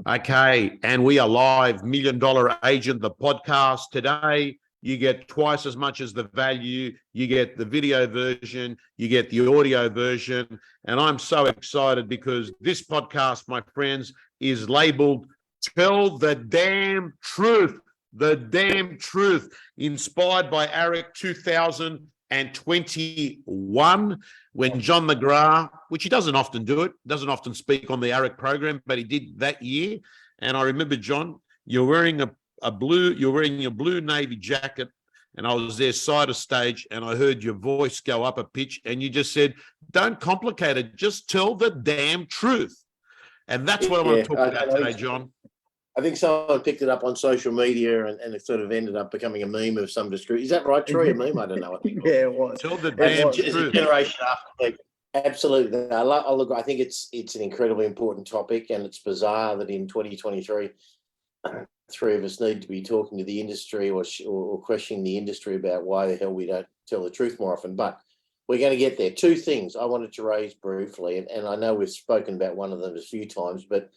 Okay, and we are live, $1 Million Agent, the podcast. Today, you get twice as much as the value. You get the video version, you get the audio version. And I'm so excited because this podcast, my friends, is labeled Tell the Damn Truth. The Damn Truth, inspired by ARIC 2021, when John McGrath, which he doesn't often do it, doesn't often speak on the ARIC program, but he did that year. And I remember, John, you're wearing your blue navy jacket, and I was there side of stage, and I heard your voice go up a pitch, and you just said, "Don't complicate it, just tell the damn truth." And that's what I want to talk about today, John. I think someone picked it up on social media and it sort of ended up becoming a meme of some description. Is that right, Troy? A meme? I don't know. Yeah, it was. Tell the damn truth. It's a generation after. Absolutely. Look, I think it's an incredibly important topic, and it's bizarre that in 2023, three of us need to be talking to the industry or questioning the industry about why the hell we don't tell the truth more often. But we're going to get there. Two things I wanted to raise briefly, and I know we've spoken about one of them a few times, but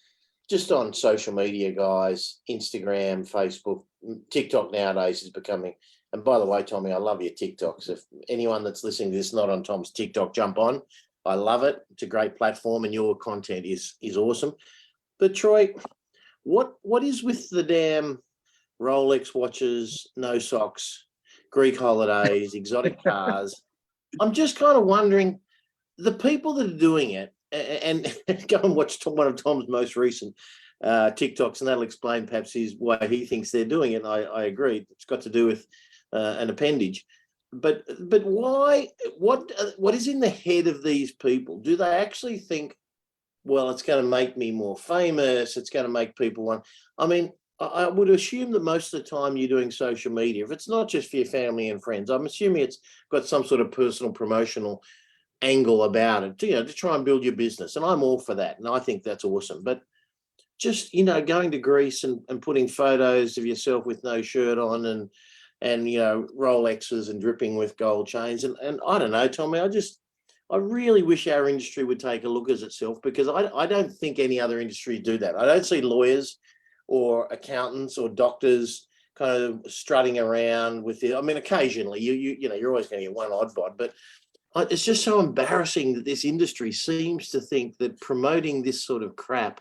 just on social media, guys, Instagram, Facebook, TikTok nowadays is becoming, and by the way, Tommy, I love your TikToks. If anyone that's listening to this not on Tom's TikTok, jump on. I love it. It's a great platform and your content is awesome. But Troy, what is with the damn Rolex watches, no socks, Greek holidays, exotic cars? I'm just kind of wondering, the people that are doing it, and go and watch one of Tom's most recent TikToks, and that'll explain perhaps why he thinks they're doing it. I agree. It's got to do with an appendage. But why? What is in the head of these people? Do they actually think, well, it's going to make me more famous, it's going to make people want? I mean, I would assume that most of the time you're doing social media, if it's not just for your family and friends, I'm assuming it's got some sort of personal promotional angle about it, to try and build your business. And I'm all for that. And I think that's awesome. But just, going to Greece and putting photos of yourself with no shirt on and Rolexes and dripping with gold chains. And I don't know, Tommy, I really wish our industry would take a look at itself, because I don't think any other industry do that. I don't see lawyers or accountants or doctors kind of strutting around with it. I mean, occasionally you're always going to get one odd bod, but it's just so embarrassing that this industry seems to think that promoting this sort of crap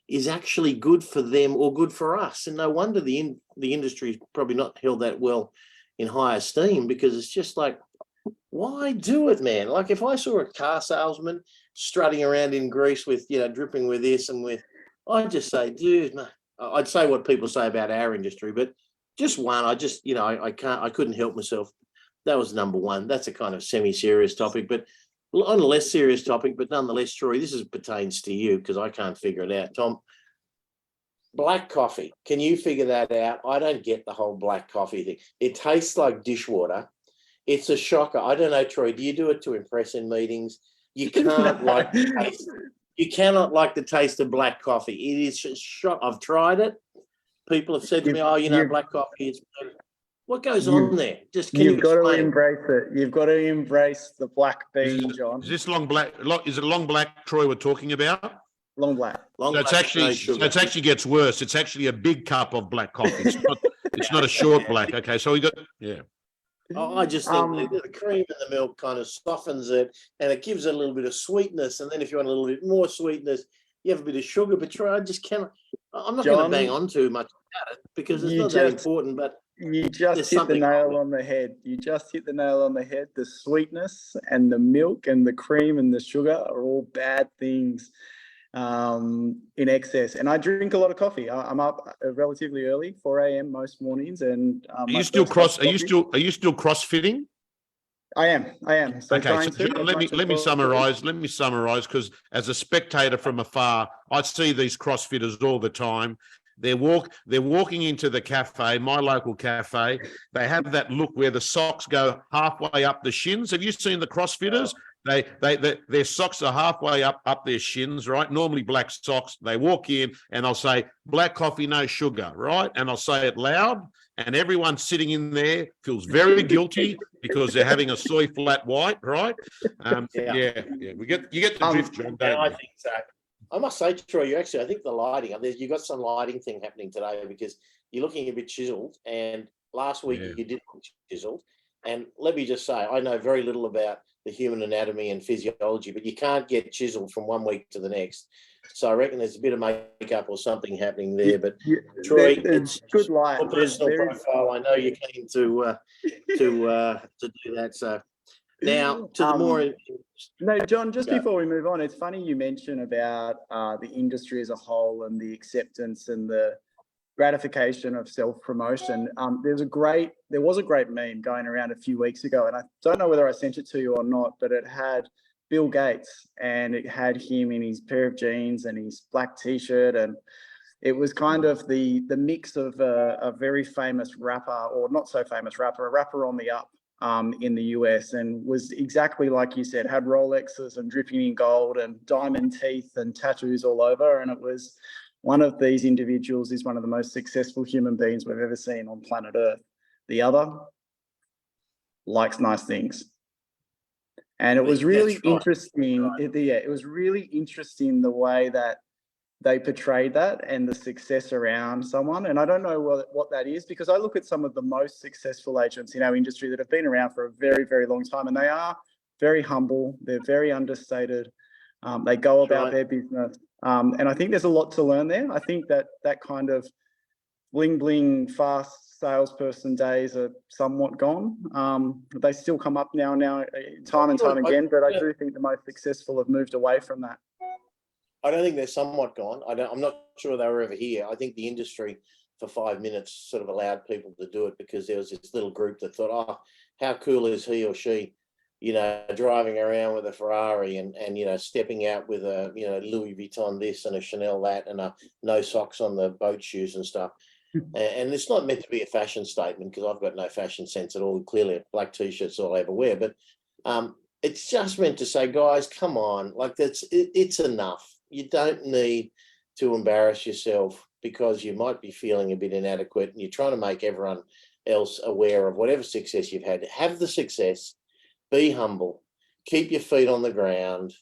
is actually good for them or good for us. And no wonder the industry's probably not held that well in high esteem, because it's just like, why do it, man? Like, if I saw a car salesman strutting around in Greece with, dripping with this and with, I'd just say, dude, no. I'd say what people say about our industry, but just one, I couldn't help myself. That was number one. That's a kind of semi-serious topic, but on a less serious topic, but nonetheless, Troy, this pertains to you because I can't figure it out. Tom, black coffee, can you figure that out? I don't get the whole black coffee thing. It tastes like dishwater. It's a shocker. I don't know, Troy, do you do it to impress in meetings? You can't like the taste. You cannot like the taste of black coffee. It is a shock. I've tried it. People have said to me, black coffee is better. What goes on there? You've got to embrace it. You've got to embrace the black bean, John. Is this long black? Is it long black, Troy, we're talking about? Long black. It actually gets worse. It's actually a big cup of black coffee. It's not a short black. Okay, so we got I just think the cream and the milk kind of softens it, and it gives it a little bit of sweetness. And then if you want a little bit more sweetness, you have a bit of sugar. But Troy, I just cannot. I'm not going to bang on too much about it because it's not that important. But you just hit the nail on the head. You just hit the nail on the head. The sweetness and the milk and the cream and the sugar are all bad things in excess. And I drink a lot of coffee. I'm up relatively early, 4 a.m. most mornings. And are you still crossfitting? I am. So okay, so let me summarize. Let me summarize, because as a spectator from afar, I see these CrossFitters all the time. They're walking into the cafe, my local cafe. They have that look where the socks go halfway up the shins. Have you seen the CrossFitters? Their socks are halfway up their shins, right? Normally black socks. They walk in and I'll say, black coffee, no sugar, right? And I'll say it loud, and everyone sitting in there feels very guilty because they're having a soy flat white, right? You get the drift, John. I think so. I must say, Troy, I think the lighting, you've got some lighting thing happening today because you're looking a bit chiseled. And last week Yeah. you did look chiseled. And let me just say, I know very little about the human anatomy and physiology, but you can't get chiseled from one week to the next. So I reckon there's a bit of makeup or something happening there. But Troy, there's good light. your There's personal very profile. I know you're keen to do that. So now to the more. No, John, just Go. before we move on, it's funny you mention about the industry as a whole and the acceptance and the gratification of self-promotion. There was a great meme going around a few weeks ago, and I don't know whether I sent it to you or not, but it had Bill Gates and it had him in his pair of jeans and his black t-shirt, and it was kind of the mix of a very famous rapper, or not so famous rapper, a rapper on the up in the US, and was exactly like you said, had Rolexes and dripping in gold and diamond teeth and tattoos all over. And it was one of these individuals is one of the most successful human beings we've ever seen on planet Earth. The other likes nice things. And it was really interesting. It was really interesting the way that they portrayed that and the success around someone. And I don't know what that is, because I look at some of the most successful agents in our industry that have been around for a very, very long time, and they are very humble. They're very understated. They go about their business. And I think there's a lot to learn there. I think that kind of bling bling fast salesperson days are somewhat gone. They still come up now time and time again, but I do think the most successful have moved away from that. I don't think they're somewhat gone. I'm not sure they were ever here. I think the industry for 5 minutes sort of allowed people to do it because there was this little group that thought, oh, how cool is he or she, driving around with a Ferrari and stepping out with a, Louis Vuitton this and a Chanel that and a no socks on the boat shoes and stuff. And it's not meant to be a fashion statement because I've got no fashion sense at all. Clearly, black T-shirts all I ever wear. But it's just meant to say, guys, come on, like it's enough. You don't need to embarrass yourself because you might be feeling a bit inadequate and you're trying to make everyone else aware of whatever success you've had. Have the success, be humble, keep your feet on the ground.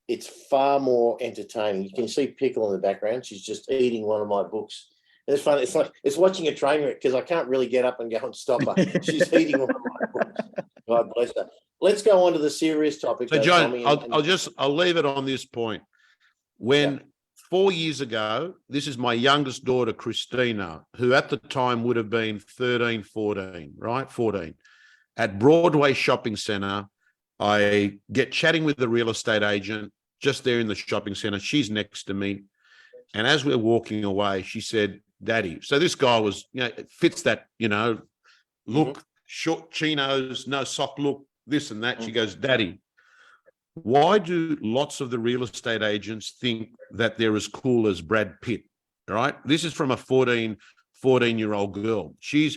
It's far more entertaining. You can see Pickle in the background. She's just eating one of my books. And it's funny. It's like it's watching a train wreck because I can't really get up and go and stop her. She's eating one of my books. God bless her. Let's go on to the serious topic. So, John, I'll leave it on this point. When 4 years ago, this is my youngest daughter, Christina, who at the time would have been 13, 14, right? 14. At Broadway Shopping Centre, I get chatting with the real estate agent just there in the shopping centre. She's next to me. And as we're walking away, she said, Daddy. So this guy was, it fits that, look, short chinos, no sock look, this and that. She goes, Daddy, why do lots of the real estate agents think that they're as cool as Brad Pitt? Right? This is from a 14-year-old girl. She's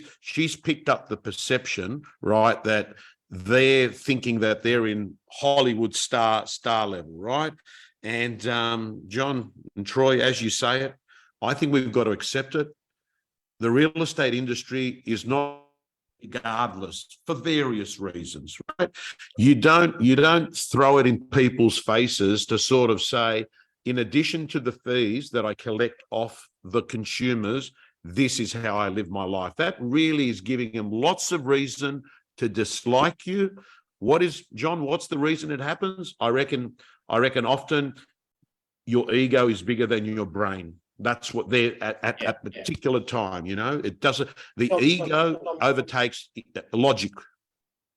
picked up the perception, right, that they're thinking that they're in Hollywood star level, right? And John and Troy, as you say it, I think we've got to accept it. The real estate industry is not regardless for various reasons, right? You don't throw it in people's faces to sort of say, in addition to the fees that I collect off the consumers, this is how I live my life. That really is giving them lots of reason to dislike you. John, what's the reason it happens? I reckon often your ego is bigger than your brain. That's what they're at particular time, it doesn't, the ego overtakes logic.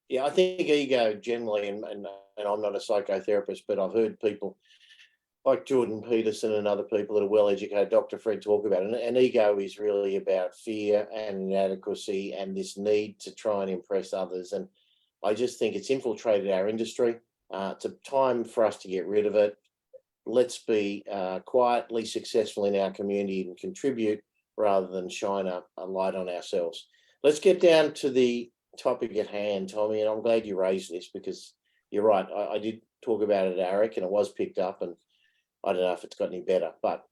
Yeah, I think ego generally, and I'm not a psychotherapist, but I've heard people like Jordan Peterson and other people that are well-educated, Dr. Fred, talk about it. And ego is really about fear and inadequacy and this need to try and impress others. And I just think it's infiltrated our industry. It's a time for us to get rid of it. Let's be quietly successful in our community and contribute rather than shine a light on ourselves. Let's get down to the topic at hand, Tommy, and I'm glad you raised this because you're right. I did talk about it at AREC and it was picked up, and I don't know if it's got any better, but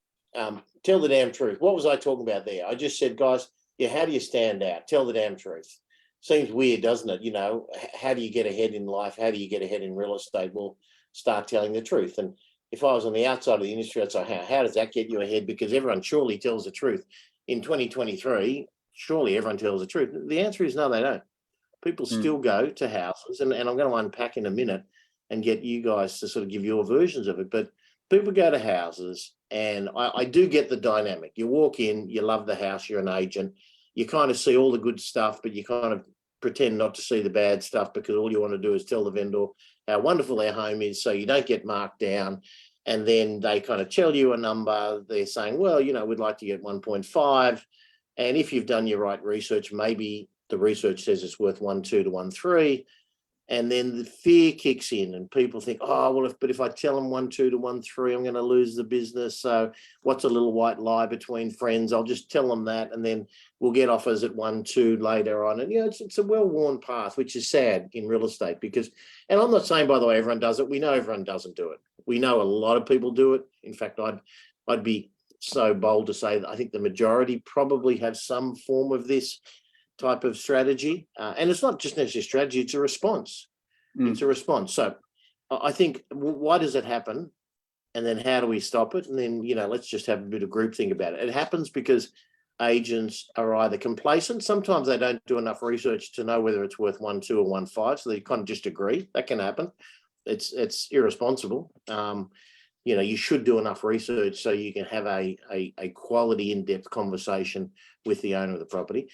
tell the damn truth. What was I talking about there? I just said, guys, how do you stand out? Tell the damn truth. Seems weird, doesn't it? How do you get ahead in life? How do you get ahead in real estate? Well, start telling the truth. And if I was on the outside of the industry, I'd say, how does that get you ahead? Because everyone surely tells the truth. In 2023, surely everyone tells the truth. The answer is no, they don't. People still go to houses, and I'm going to unpack in a minute and get you guys to sort of give your versions of it. But people go to houses, and I do get the dynamic. You walk in, you love the house, you're an agent, you kind of see all the good stuff, but you kind of pretend not to see the bad stuff because all you want to do is tell the vendor how wonderful their home is, so you don't get marked down. And then they kind of tell you a number. They're saying, well, you know, we'd like to get 1.5. And if you've done your right research, maybe the research says it's worth 1.2 to 1.3. And then the fear kicks in and people think, oh, well, if I tell them 1.2 to 1.3, I'm going to lose the business. So what's a little white lie between friends? I'll just tell them that, and then we'll get offers at 1.2 later on. And, you know, it's a well-worn path, which is sad in real estate because, and I'm not saying, by the way, everyone does it. We know everyone doesn't do it. We know a lot of people do it. In fact, I'd be so bold to say that I think the majority probably have some form of this type of strategy. And it's not just necessarily strategy, it's a response. It's a response. So I think, why does it happen? And then how do we stop it? And then, you know, let's just have a bit of groupthink about it. It happens because agents are either complacent. Sometimes they don't do enough research to know whether it's worth 1.2 or 1.5. So they kind of just agree. That can happen. It's irresponsible. You know, you should do enough research so you can have a quality in-depth conversation with the owner of the property.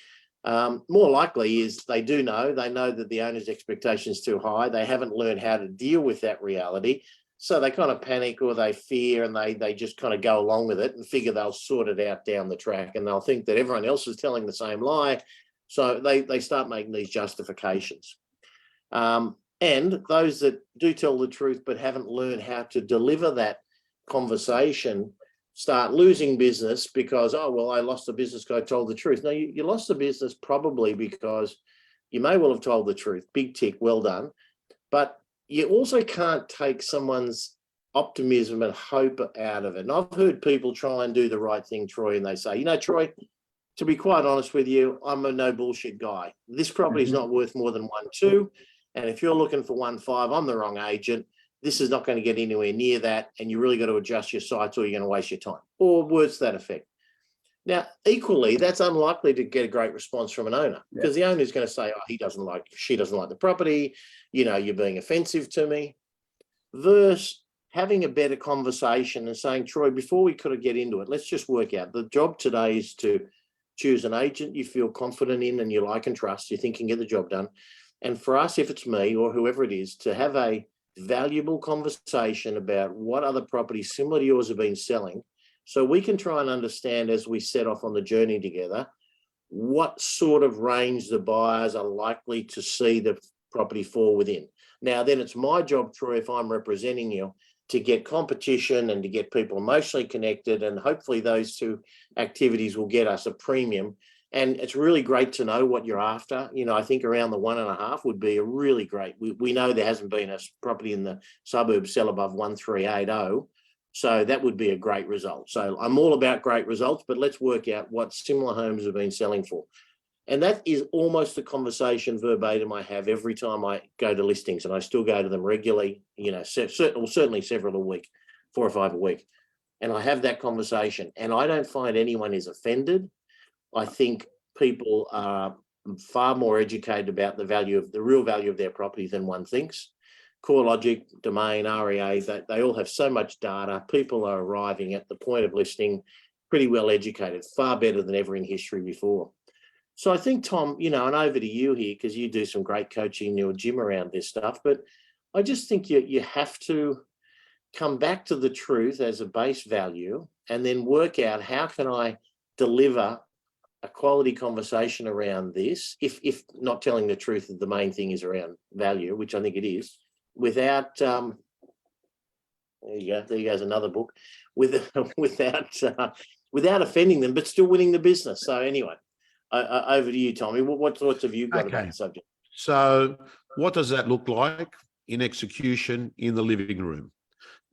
More likely is they know that the owner's expectation is too high. They haven't learned how to deal with that reality. So they kind of panic or they fear, and they just kind of go along with it and figure they'll sort it out down the track, and they'll think that everyone else is telling the same lie. So they start making these justifications. And those that do tell the truth but haven't learned how to deliver that conversation start losing business because, oh, well, I lost the business because I told the truth. No, you lost the business probably because you may well have told the truth. Big tick, well done. But you also can't take someone's optimism and hope out of it. And I've heard people try and do the right thing, Troy, and they say, you know, Troy, to be quite honest with you, I'm a no bullshit guy. This property is not worth more than 1.2. And if you're looking for 1.5, I'm the wrong agent. This is not going to get anywhere near that, and you really got to adjust your sites or you're going to waste your time, or words to that effect. Now, equally, that's unlikely to get a great response from an owner because the owner is going to say, oh, she doesn't like the property, you know, you're being offensive to me. Versus having a better conversation and saying, Troy, before we could get into it, let's just work out. The job today is to choose an agent you feel confident in and you like and trust, you think can get the job done. And for us, if it's me or whoever it is, to have a valuable conversation about what other properties similar to yours have been selling, so we can try and understand as we set off on the journey together what sort of range the buyers are likely to see the property fall within. Now, then it's my job, Troy, if I'm representing you, to get competition and to get people emotionally connected, and hopefully those two activities will get us a premium. And it's really great to know what you're after. You know, I think around the 1.5 would be a really great. We know there hasn't been a property in the suburbs sell above 1.380. So that would be a great result. So I'm all about great results, but let's work out what similar homes have been selling for. And that is almost the conversation verbatim I have every time I go to listings, and I still go to them regularly, you know, certainly several a week, 4 or 5 a week. And I have that conversation, and I don't find anyone is offended. I think people are far more educated about the real value of their property than one thinks. CoreLogic, Domain, REA, they all have so much data. People are arriving at the point of listing pretty well educated, far better than ever in history before. So I think, Tom, you know, and over to you here, because you do some great coaching in your gym around this stuff, but I just think you have to come back to the truth as a base value and then work out how can I deliver a quality conversation around this, if not telling the truth that the main thing is around value, which I think it is, without there you goes another book, without offending them, but still winning the business. So anyway, over to you, Tommy. What thoughts have you got about the subject? So what does that look like in execution in the living room?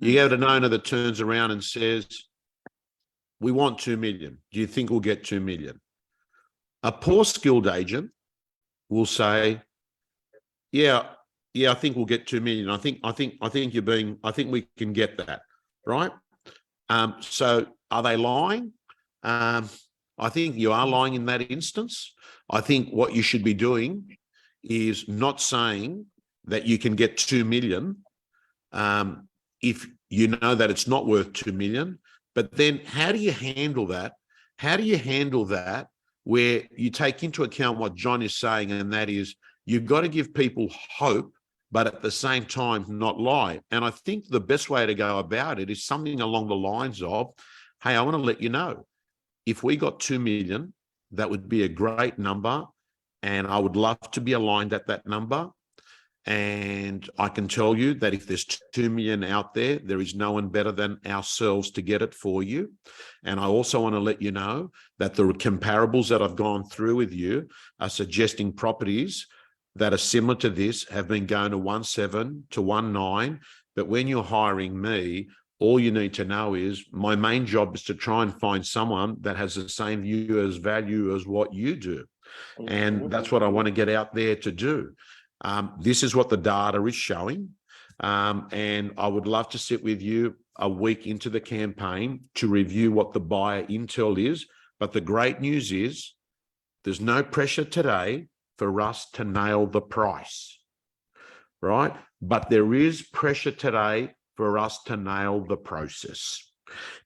You get an owner that turns around and says, we want 2 million. Do you think we'll get 2 million? A poor skilled agent will say, yeah, I think we'll get 2 million. I think we can get that. right? So are they lying? I think you are lying in that instance. I think what you should be doing is not saying that you can get 2 million if you know that it's not worth 2 million. But then how do you handle that? How do you handle that where you take into account what John is saying, and that is you've got to give people hope, but at the same time not lie. And I think the best way to go about it is something along the lines of, hey, I want to let you know, if we got 2 million, that would be a great number, and I would love to be aligned at that number. And I can tell you that if there's 2 million out there, there is no one better than ourselves to get it for you. And I also want to let you know that the comparables that I've gone through with you are suggesting properties that are similar to this have been going to 1.7 to 1.9. But when you're hiring me, all you need to know is my main job is to try and find someone that has the same view as value as what you do. And that's what I want to get out there to do. This is what the data is showing. And I would love to sit with you a week into the campaign to review what the buyer intel is. But the great news is there's no pressure today for us to nail the price, right? But there is pressure today for us to nail the process,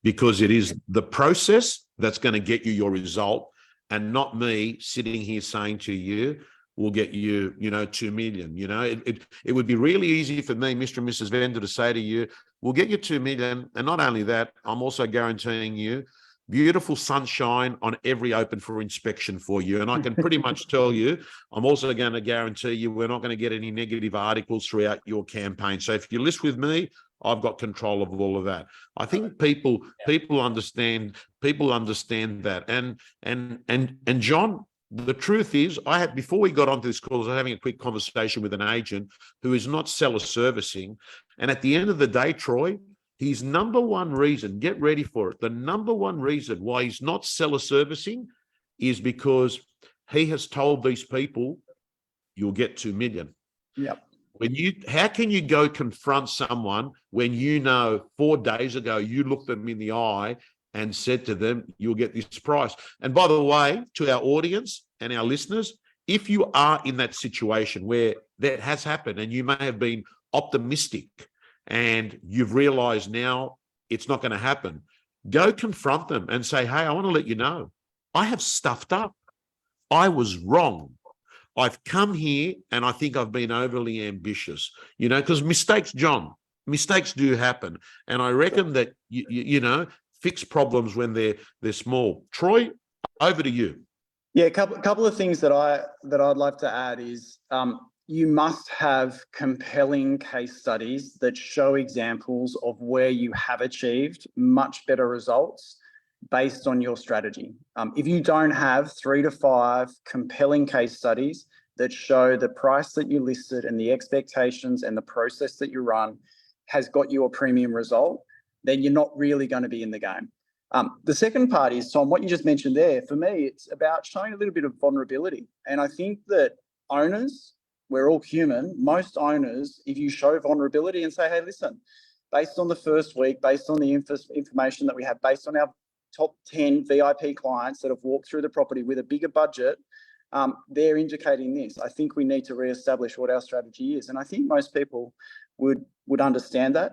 because it is the process that's going to get you your result, and not me sitting here saying to you, we'll get you, 2 million. It would be really easy for me, Mr. and Mrs. Vendor, to say to you, we'll get you 2 million. And not only that, I'm also guaranteeing you beautiful sunshine on every open for inspection for you. And I can pretty much tell you, I'm also going to guarantee you we're not going to get any negative articles throughout your campaign. So if you list with me, I've got control of all of that. I think people understand that. And John, the truth is, before we got onto this call, I was having a quick conversation with an agent who is not seller servicing. And at the end of the day, Troy, his number one reason, get ready for it, the number one reason why he's not seller servicing is because he has told these people, you'll get 2 million. Yep. How can you go confront someone when 4 days ago you looked them in the eye and said to them, you'll get this price? And by the way, to our audience and our listeners, if you are in that situation where that has happened and you may have been optimistic and you've realized now it's not going to happen, go confront them and say, hey, I want to let you know, I have stuffed up. I was wrong. I've come here and I think I've been overly ambitious, because mistakes do happen. And I reckon that, fix problems when they're small. Troy, over to you. Yeah, a couple of things that I'd like to add is you must have compelling case studies that show examples of where you have achieved much better results based on your strategy. If you don't have 3 to 5 compelling case studies that show the price that you listed and the expectations and the process that you run has got you a premium result, then you're not really going to be in the game. The second part is, Tom, what you just mentioned there, for me, it's about showing a little bit of vulnerability. And I think that owners, we're all human, most owners, if you show vulnerability and say, hey, listen, based on the first week, based on the information that we have, based on our top 10 VIP clients that have walked through the property with a bigger budget, they're indicating this. I think we need to reestablish what our strategy is. And I think most people would understand that.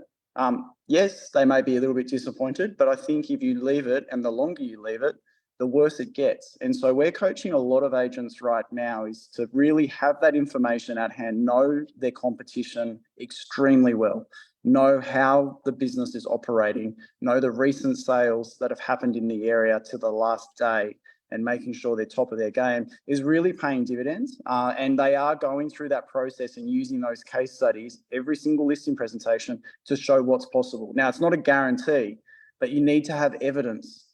Yes, they may be a little bit disappointed, but I think if you leave it and the longer you leave it, the worse it gets. And so we're coaching a lot of agents right now is to really have that information at hand, know their competition extremely well, know how the business is operating, know the recent sales that have happened in the area to the last day, and making sure they're top of their game is really paying dividends. And they are going through that process and using those case studies, every single listing presentation, to show what's possible. Now, it's not a guarantee, but you need to have evidence.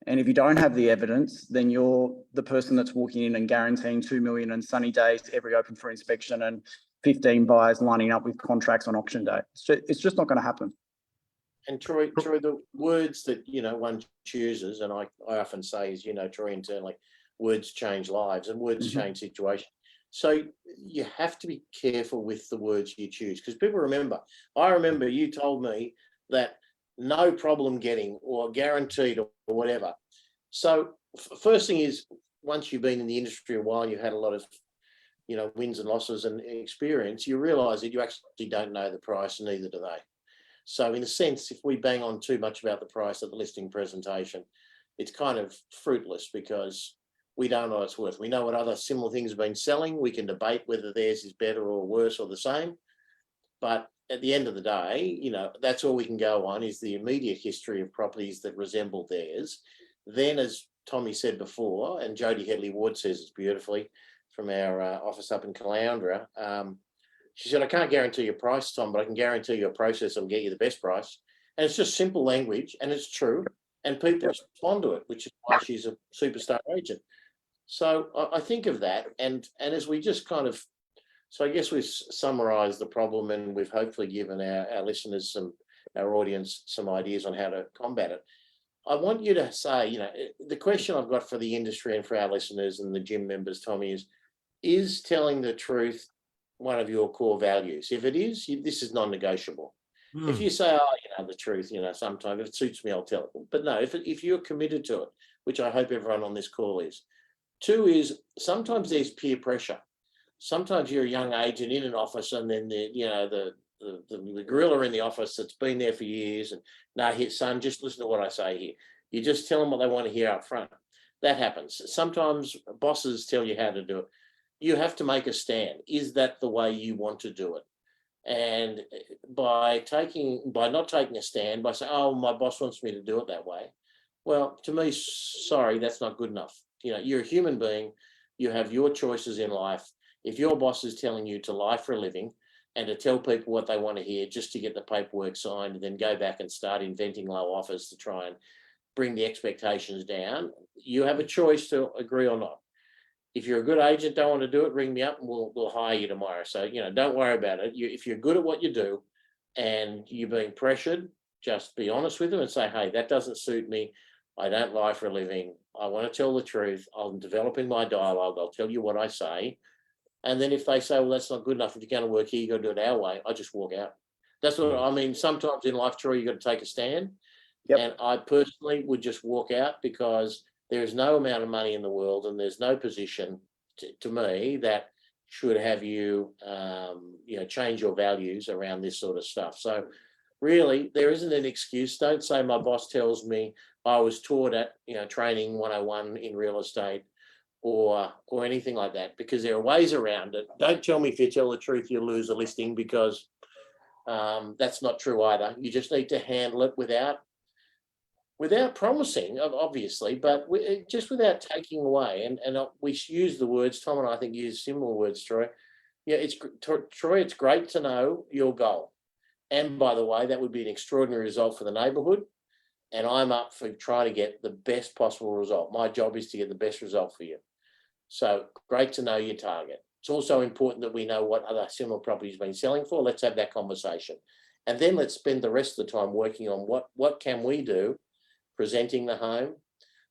And if you don't have the evidence, then you're the person that's walking in and guaranteeing 2 million and sunny days every open for inspection and 15 buyers lining up with contracts on auction day. It's just not going to happen. And Troy, the words that, one chooses, and I often say is, Troy, internally, words change lives and words change situations. So you have to be careful with the words you choose, because people remember. I remember you told me that no problem getting or guaranteed or whatever. So first thing is, once you've been in the industry a while, you've had a lot of, wins and losses and experience, you realise that you actually don't know the price, and neither do they. So in a sense, if we bang on too much about the price at the listing presentation, it's kind of fruitless because we don't know what it's worth. We know what other similar things have been selling. We can debate whether theirs is better or worse or the same. But at the end of the day, that's all we can go on is the immediate history of properties that resemble theirs. Then, as Tommy said before, and Jodie Headley-Ward says it beautifully from our office up in Caloundra, she said, I can't guarantee your price, Tom, but I can guarantee your process will get you the best price. And it's just simple language, and it's true, and people respond to it, which is why she's a superstar agent. So I think of that, and as we just so I guess we've summarised the problem, and we've hopefully given our listeners our audience some ideas on how to combat it. I want you to say, the question I've got for the industry and for our listeners and the gym members, Tommy, is telling the truth one of your core values? If it is, this is non-negotiable. If you say, the truth, sometimes if it suits me, I'll tell it. But no, if you're committed to it, which I hope everyone on this call is. 2 is sometimes there's peer pressure. Sometimes you're a young agent in an office, and then the gorilla in the office that's been there for years, and here, son, just listen to what I say here. You just tell them what they want to hear up front. That happens. Sometimes bosses tell you how to do it. You have to make a stand. Is that the way you want to do it? And by not taking a stand, by saying, oh, my boss wants me to do it that way, well, to me, sorry, that's not good enough. You're a human being. You have your choices in life. If your boss is telling you to lie for a living and to tell people what they want to hear just to get the paperwork signed and then go back and start inventing low offers to try and bring the expectations down, you have a choice to agree or not. If you're a good agent, don't want to do it, ring me up and we'll hire you tomorrow. So, don't worry about it. If you're good at what you do and you're being pressured, just be honest with them and say, hey, that doesn't suit me. I don't lie for a living. I want to tell the truth. I'm developing my dialogue. I'll tell you what I say. And then if they say, well, that's not good enough, if you're going to work here, you got to do it our way, I just walk out. That's what I mean. Sometimes in life, Troy, you got to take a stand. Yep. And I personally would just walk out because there is no amount of money in the world and there's no position to me that should have you, change your values around this sort of stuff. So really, there isn't an excuse. Don't say my boss tells me I was taught at, training 101 in real estate or anything like that, because there are ways around it. Don't tell me if you tell the truth, you lose a listing, because that's not true either. You just need to handle it without promising, obviously, but just without taking away. And we use the words, Tom and I think use similar words, Troy. Yeah, Troy, it's great to know your goal. And by the way, that would be an extraordinary result for the neighbourhood. And I'm up for trying to get the best possible result. My job is to get the best result for you. So great to know your target. It's also important that we know what other similar properties have been selling for. Let's have that conversation. And then let's spend the rest of the time working on what can we do, presenting the home,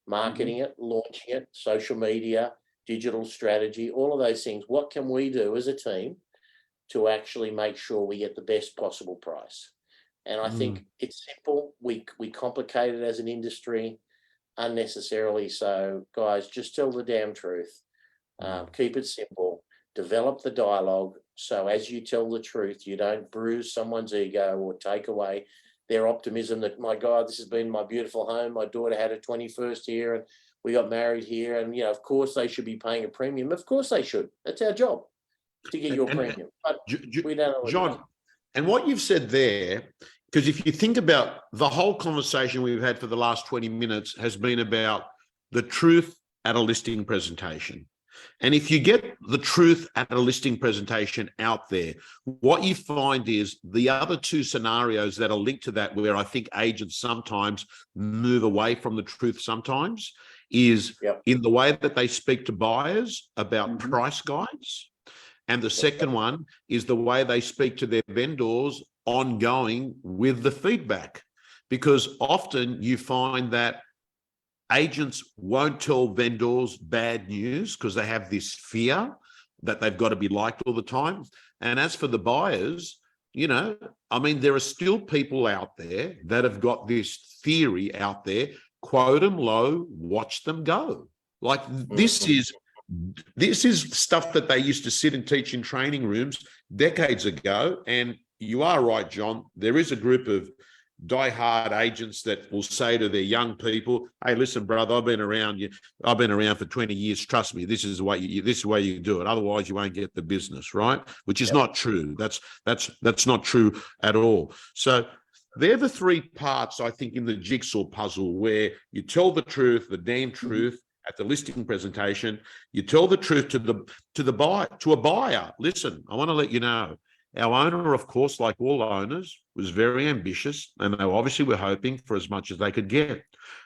marketing it, launching it, social media, digital strategy, all of those things. What can we do as a team to actually make sure we get the best possible price? And I think it's simple. We complicate it as an industry unnecessarily. So guys, just tell the damn truth. Keep it simple. Develop the dialogue. So as you tell the truth, you don't bruise someone's ego or take away their optimism that, my God, this has been my beautiful home. My daughter had her 21st here and we got married here. And, of course they should be paying a premium. Of course they should. That's our job, to get your premium. But we don't know. John, and what you've said there, because if you think about the whole conversation we've had for the last 20 minutes has been about the truth at a listing presentation. And if you get the truth at a listing presentation out there, what you find is the other 2 scenarios that are linked to that, where I think agents sometimes move away from the truth sometimes, is in the way that they speak to buyers about price guides. And the second one is the way they speak to their vendors ongoing with the feedback. Because often you find that agents won't tell vendors bad news because they have this fear that they've got to be liked all the time. And as for the buyers, I mean, there are still people out there that have got this theory out there, quote them low, watch them go. Like this is stuff that they used to sit and teach in training rooms decades ago. And you are right, John. There is a group of die-hard agents that will say to their young people, "Hey, listen, brother, I've been around for 20 years. Trust me, this is the way you do it. Otherwise, you won't get the business," right? Which is not true. That's not true at all. So they're the three parts, I think, in the jigsaw puzzle where you tell the truth, the damn truth at the listing presentation. You tell the truth to a buyer. Listen, I want to let you know. Our owner, of course, like all owners, was very ambitious, and they obviously were hoping for as much as they could get.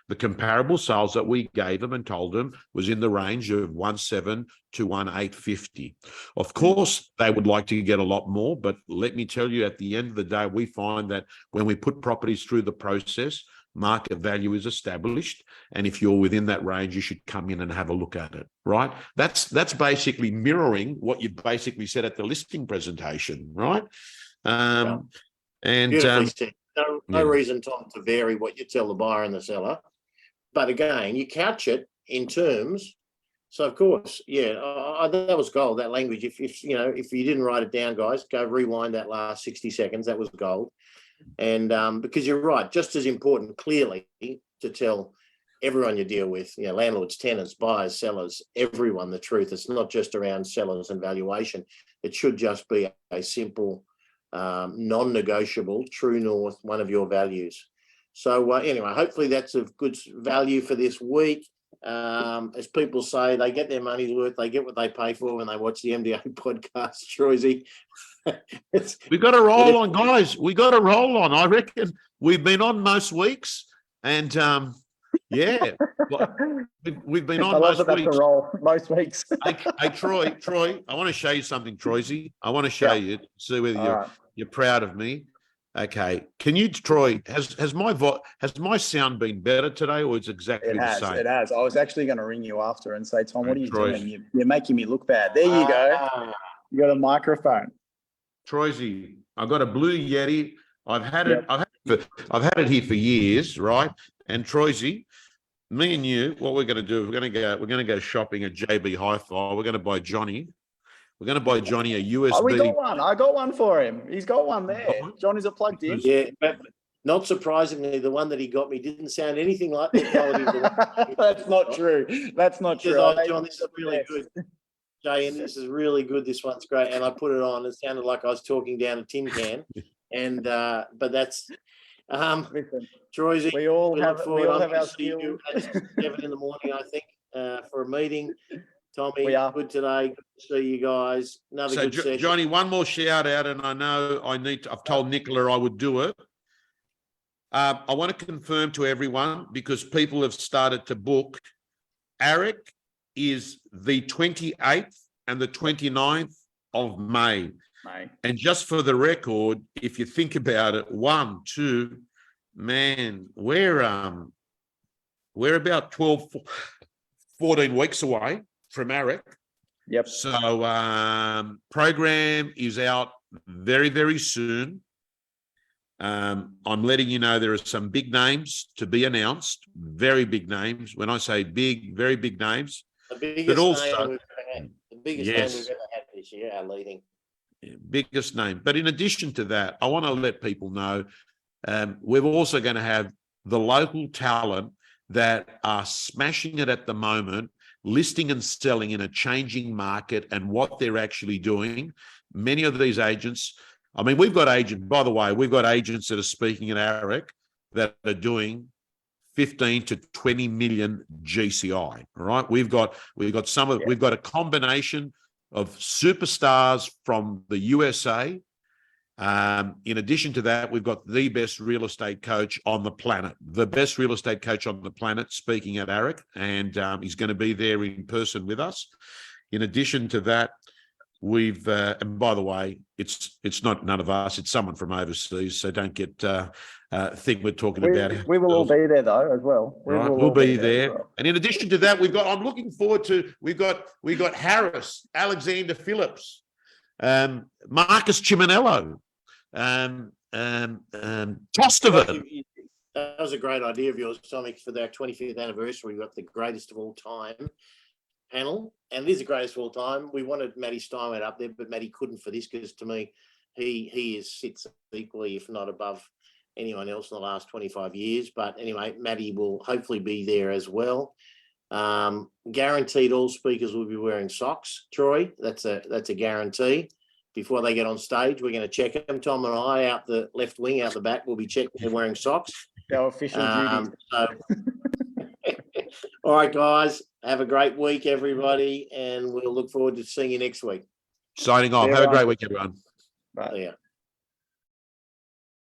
The comparable sales that we gave them and told them was in the range of 1,700 to 1,850. Of course, they would like to get a lot more, but let me tell you, at the end of the day, we find that when we put properties through the process, market value is established, and if you're within that range, you should come in and have a look at it, right? That's basically mirroring what you basically said at the listing presentation, right? Beautifully said. No reason, Tom, to vary what you tell the buyer and the seller, but again, you couch it in terms. So of course, that was gold. That language. If you didn't write it down, guys, go rewind that last 60 seconds. That was gold. And because you're right, just as important, clearly, to tell everyone you deal with, landlords, tenants, buyers, sellers, everyone the truth. It's not just around sellers and valuation. It should just be a simple, non-negotiable, true north, one of your values. So anyway, hopefully that's of good value for this week. As people say, they get their money's worth, they get what they pay for when they watch the MDA podcast, Troisy. We got to roll on, guys. We got to roll on. I reckon we've been on most weeks, and we've been on most weeks. Most weeks. Hey, Troy, I want to show you something, Troisy. I want to show you, see whether you're proud of me. Okay, can you, Troy? Has my sound been better today, or is it exactly the same? It has. I was actually going to ring you after and say, Tom, what are you doing? You're making me look bad. There you go. You got a microphone. Troisy, I've got a blue Yeti. I've had it here for years, right? And Troisy, me and you, what we're going to do, we're going to go shopping at JB Hi-Fi. We're going to buy Johnny a USB. Oh, we got one. I got one for him. He's got one there. Johnny's a plugged in. Yeah, but not surprisingly, the one that he got me didn't sound anything like the quality of the one. That's not true. That's not true. John, this is really good. Jay, and this is really good. This one's great. And I put it on. It sounded like I was talking down a tin can. And but that's Troisy. We all have our skills. At 7 in the morning, I think, for a meeting. Tommy, good today. Good to see you guys. Another good session. Johnny, one more shout out, and I know I've told Nicola I would do it. I want to confirm to everyone, because people have started to book. AREC is the 28th and the 29th of May. And just for the record, if you think about it, we're about 12, 14 weeks away from AREC. Yep. So program is out very, very soon. I'm letting you know there are some big names to be announced, very big names. When I say big, very big names. The biggest name we've ever had this year, our leading. Biggest name. But in addition to that, I want to let people know we're also going to have the local talent that are smashing it at the moment, listing and selling in a changing market, and what they're actually doing. Many of these agents, I mean, we've got agents that are speaking at AREC that are doing 15 to 20 million GCI, right? We've got a combination of superstars from the USA. In addition to that, we've got the best real estate coach on the planet, speaking at AREC, and he's going to be there in person with us. In addition to that, we've and by the way, it's not none of us, it's someone from overseas, so don't get think we're talking about. We will all be there though as well. We'll be there. Well. And in addition to that, I'm looking forward to, we've got Harris, Alexander Phillips, Marcus Chiminello, Tostovan. That was a great idea of yours, Tommy, for their 25th anniversary. We've got the greatest of all time panel, and it is the greatest of all time. We wanted Matty Steinway up there, but Matty couldn't for this because, to me, he sits equally, if not above, anyone else in the last 25 years. But anyway, Matty will hopefully be there as well. Guaranteed all speakers will be wearing socks, Troy. That's a guarantee. Before they get on stage, we're going to check them. Tom and I, out the left wing, out the back, will be checking them wearing socks. Our official duties. All right, guys. Have a great week, everybody, and we'll look forward to seeing you next week. Signing off. Have a great week, everyone. Bye. Yeah.